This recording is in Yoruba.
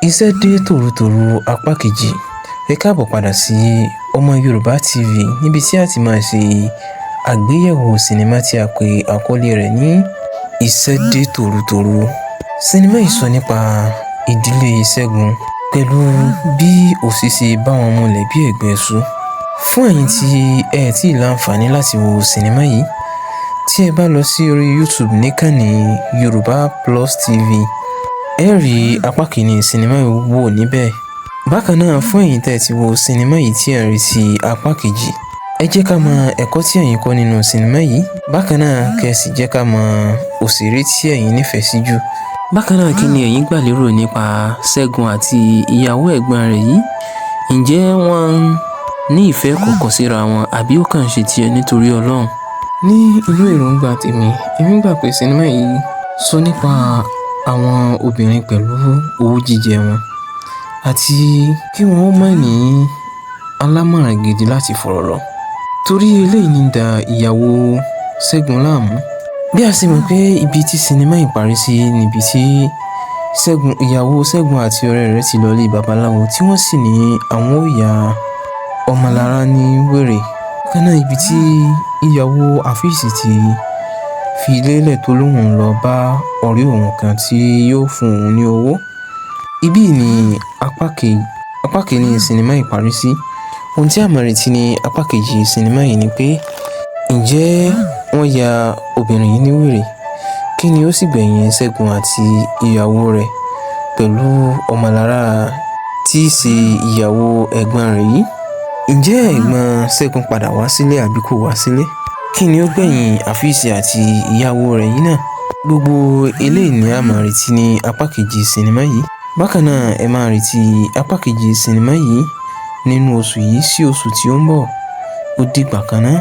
Iṣẹ́ dé tòrutòru apá kejì. Ẹ káàbọ̀ padà sí Ọmọ Yorùbá TV níbi tí a ti máa ṣe àgbéyẹ̀wò sinimá tí a pè àkọlé rẹ̀ ní Iṣẹ́ dé tòrutòru. Sinimá yìí sọ nípa ìdílé Ṣẹ́gun pẹ̀lú bí òṣì ṣe bá wọn múlẹ̀ bí ẹ̀gbẹ́ iṣu. Fún ẹ̀yin tí ẹ tí ì láǹfààní láti wo sinimá yìí, tí ẹ bá lọ sí orí YouTube níkànnì Yorùbá Plus TV, ẹ rí apá kìíní sinimá yìí wò níbẹ̀. Bákan náà, fún ẹ̀yin tẹ́ ti wo sinimá yìí tí ẹ rí sí apá kejì, ẹ jẹ́ ká mọ ẹ̀kọ́ tí ẹ̀yin kọ́ nínú sinimá yìí. Bákan náà, kẹ́ sì jẹ́ ká mọ òṣèré tí ẹ̀yin nífẹ̀ẹ́ sí jù. Bákan náà, kí ni ẹ̀yin gbà lérò nípa Ṣẹ́gun àti ìyàwó ẹ̀gbọ́n rẹ̀ yìí? Ǹjẹ́ wọ́n ní ìfẹ́ kọ̀kọ̀ síra wọn àbí ó kàn ṣe tiẹ̀ nítorí Ọlọ́run? Ní inú èròǹgbà tèmi, èmi gbà pé sinimá yìí sọ nípa àwọn obìnrin pẹ̀lú owú jíjẹ wọn àti kí wọ́n má ní alámọ̀ràn gidi láti fọ̀rọ̀ lọ. Torí eléyìí ní da ìyàwó Ṣẹ́gun láàmú. Bí a sì mọ̀ pé ibi tí sinimá yìí parí sí níbi tí ìyàwó Ṣẹ́gun àti ọ̀rẹ́ rẹ̀ ti lọ ilé babaláwo tí wọ́n sì ní àwọn ó ya ọmọlára ní wèrè. Bákan náà, ibi tí ìyàwó Àfíìsì ti fi lélẹ̀ tó lóhùn lọ bá ọ̀rẹ́ òun kan tí yóò fún òun ní owó. Ibí ni apá kìíní sinimá yìí parí sí. Ohun tí a máa retí ní apá kejì sinimá yìí ni pé ǹjẹ́ wọ́n ya obìnrin yìí ní wèrè? Kí ni ó sì gbẹ̀yìn Ṣẹ́gun àti ìyàwó rẹ̀ pẹ̀lú ọmọlára tí í ṣe ìyàwó ẹ̀gbọ́n rẹ̀ yìí? Ǹjẹ́ ẹ̀gbọ́n Ṣẹ́gun padà wá sílé àbí kò wá sílé? Kí ni ó gbẹ̀yìn Àfíìsì àti ìyàwó rẹ̀ yìí náà? Gbogbo eléyìí ni a máa retí ní apá kejì sinimá yìí. Bákan náà, ẹ máa retí apá kejì sinimá yìí nínú oṣù yìí sí oṣù tí ó ń bọ̀. Ó dìgbà kan náà.